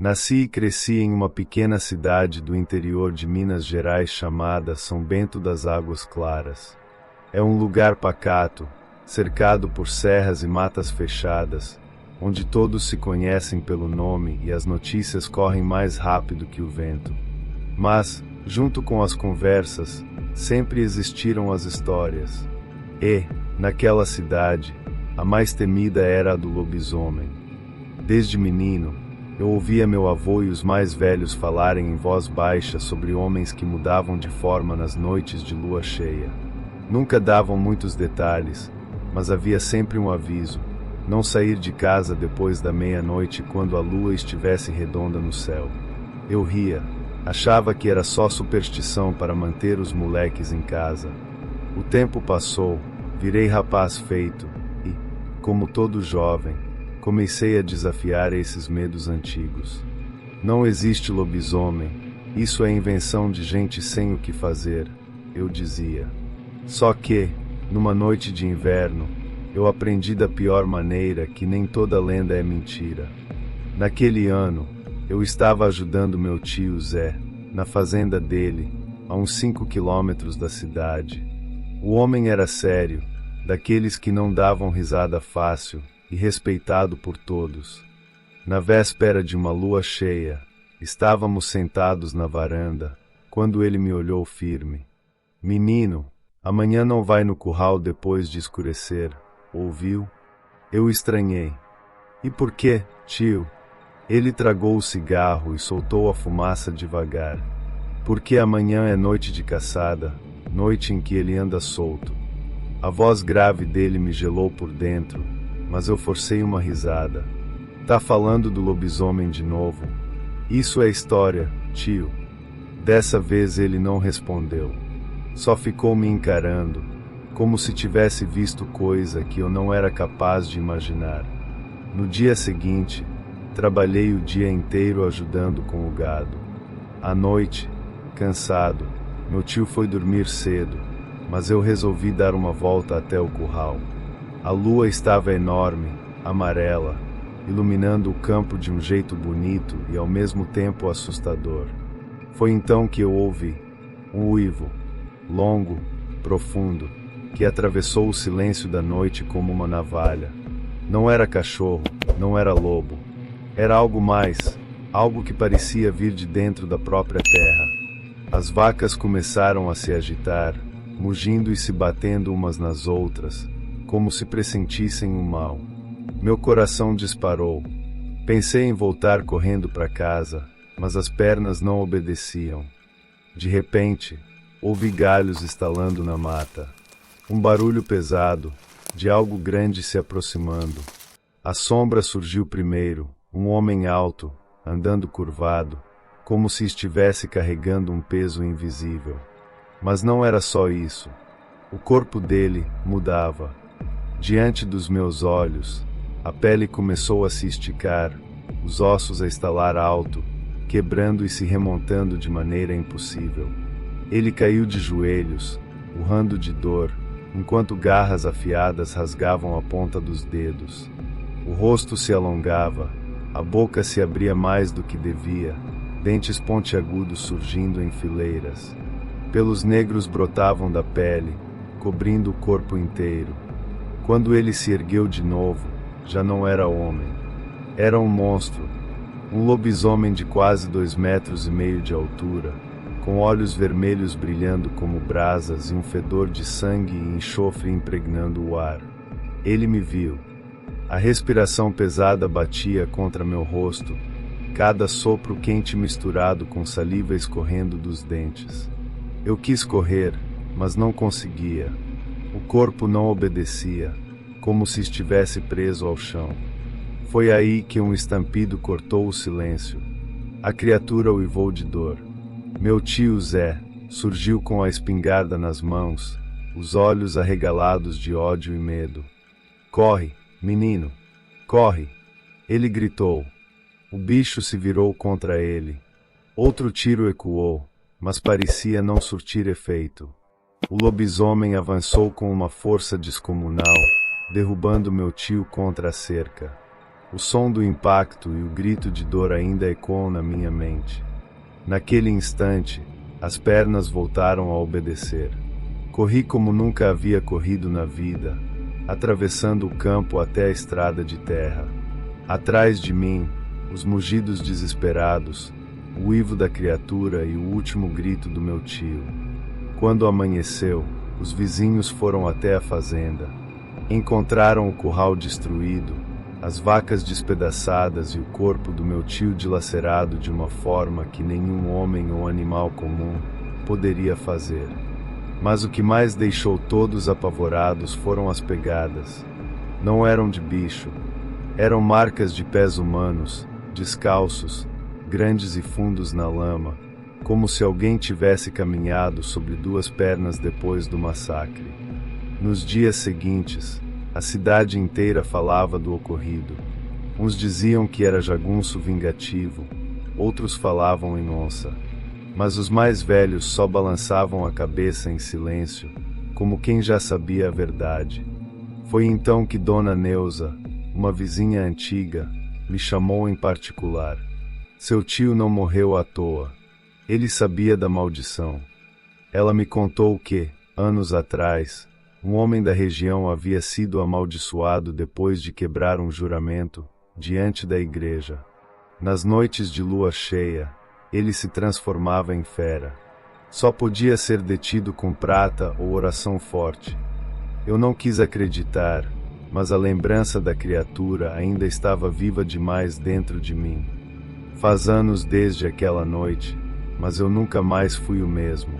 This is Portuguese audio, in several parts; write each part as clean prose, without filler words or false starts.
Nasci e cresci em uma pequena cidade do interior de Minas Gerais chamada São Bento das Águas Claras. É um lugar pacato, cercado por serras e matas fechadas, onde todos se conhecem pelo nome e as notícias correm mais rápido que o vento. Mas, junto com as conversas, sempre existiram as histórias. E, naquela cidade, a mais temida era a do lobisomem. Desde menino, eu ouvia meu avô e os mais velhos falarem em voz baixa sobre homens que mudavam de forma nas noites de lua cheia. Nunca davam muitos detalhes, mas havia sempre um aviso: não sair de casa depois da meia-noite quando a lua estivesse redonda no céu. Eu ria, achava que era só superstição para manter os moleques em casa. O tempo passou, virei rapaz feito e, como todo jovem, comecei a desafiar esses medos antigos. Não existe lobisomem, isso é invenção de gente sem o que fazer, eu dizia. Só que, numa noite de inverno, eu aprendi da pior maneira que nem toda lenda é mentira. Naquele ano, eu estava ajudando meu tio Zé, na fazenda dele, a uns 5 quilômetros da cidade. O homem era sério, daqueles que não davam risada fácil, e respeitado por todos. Na véspera de uma lua cheia, estávamos sentados na varanda, quando ele me olhou firme. Menino, amanhã não vai no curral depois de escurecer, ouviu? Eu estranhei. E por quê, tio? Ele tragou o cigarro e soltou a fumaça devagar. Porque amanhã é noite de caçada, noite em que ele anda solto. A voz grave dele me gelou por dentro, mas eu forcei uma risada. Tá falando do lobisomem de novo? Isso é história, tio. Dessa vez ele não respondeu. Só ficou me encarando, como se tivesse visto coisa que eu não era capaz de imaginar. No dia seguinte, trabalhei o dia inteiro ajudando com o gado. À noite, cansado, meu tio foi dormir cedo, mas eu resolvi dar uma volta até o curral. A lua estava enorme, amarela, iluminando o campo de um jeito bonito e ao mesmo tempo assustador. Foi então que eu ouvi um uivo, longo, profundo, que atravessou o silêncio da noite como uma navalha. Não era cachorro, não era lobo. Era algo mais, algo que parecia vir de dentro da própria terra. As vacas começaram a se agitar, mugindo e se batendo umas nas outras, como se pressentissem o mal. Meu coração disparou. Pensei em voltar correndo para casa, mas as pernas não obedeciam. De repente, ouvi galhos estalando na mata. Um barulho pesado, de algo grande se aproximando. A sombra surgiu primeiro, um homem alto, andando curvado, como se estivesse carregando um peso invisível. Mas não era só isso. O corpo dele mudava. Diante dos meus olhos, a pele começou a se esticar, os ossos a estalar alto, quebrando e se remontando de maneira impossível. Ele caiu de joelhos, urrando de dor, enquanto garras afiadas rasgavam a ponta dos dedos. O rosto se alongava, a boca se abria mais do que devia, dentes pontiagudos surgindo em fileiras. Pelos negros brotavam da pele, cobrindo o corpo inteiro. Quando ele se ergueu de novo, já não era homem. Era um monstro, um lobisomem de quase 2,5 metros de altura, com olhos vermelhos brilhando como brasas e um fedor de sangue e enxofre impregnando o ar. Ele me viu. A respiração pesada batia contra meu rosto, cada sopro quente misturado com saliva escorrendo dos dentes. Eu quis correr, mas não conseguia. O corpo não obedecia, como se estivesse preso ao chão. Foi aí que um estampido cortou o silêncio. A criatura uivou de dor. Meu tio Zé surgiu com a espingarda nas mãos, os olhos arregalados de ódio e medo. Corre, menino! Corre! Ele gritou. O bicho se virou contra ele. Outro tiro ecoou, mas parecia não surtir efeito. O lobisomem avançou com uma força descomunal, derrubando meu tio contra a cerca. O som do impacto e o grito de dor ainda ecoam na minha mente. Naquele instante, as pernas voltaram a obedecer. Corri como nunca havia corrido na vida, atravessando o campo até a estrada de terra. Atrás de mim, os mugidos desesperados, o uivo da criatura e o último grito do meu tio. Quando amanheceu, os vizinhos foram até a fazenda. Encontraram o curral destruído, as vacas despedaçadas e o corpo do meu tio dilacerado de uma forma que nenhum homem ou animal comum poderia fazer. Mas o que mais deixou todos apavorados foram as pegadas. Não eram de bicho, eram marcas de pés humanos, descalços, grandes e fundos na lama, como se alguém tivesse caminhado sobre duas pernas depois do massacre. Nos dias seguintes, a cidade inteira falava do ocorrido. Uns diziam que era jagunço vingativo, outros falavam em onça. Mas os mais velhos só balançavam a cabeça em silêncio, como quem já sabia a verdade. Foi então que Dona Neuza, uma vizinha antiga, me chamou em particular. Seu tio não morreu à toa. Ele sabia da maldição. Ela me contou que, anos atrás, um homem da região havia sido amaldiçoado depois de quebrar um juramento diante da igreja. Nas noites de lua cheia, ele se transformava em fera. Só podia ser detido com prata ou oração forte. Eu não quis acreditar, mas a lembrança da criatura ainda estava viva demais dentro de mim. Faz anos desde aquela noite, mas eu nunca mais fui o mesmo.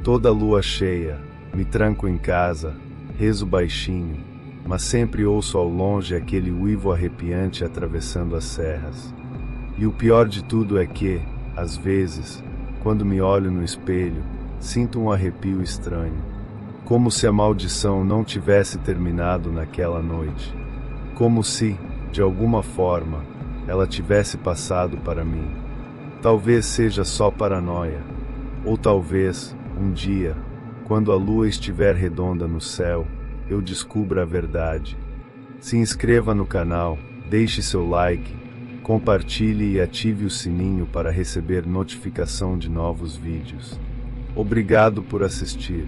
Toda lua cheia, me tranco em casa, rezo baixinho, mas sempre ouço ao longe aquele uivo arrepiante atravessando as serras. E o pior de tudo é que, às vezes, quando me olho no espelho, sinto um arrepio estranho, como se a maldição não tivesse terminado naquela noite, como se, de alguma forma, ela tivesse passado para mim. Talvez seja só paranoia, ou talvez, um dia, quando a lua estiver redonda no céu, eu descubra a verdade. Se inscreva no canal, deixe seu like, compartilhe e ative o sininho para receber notificação de novos vídeos. Obrigado por assistir.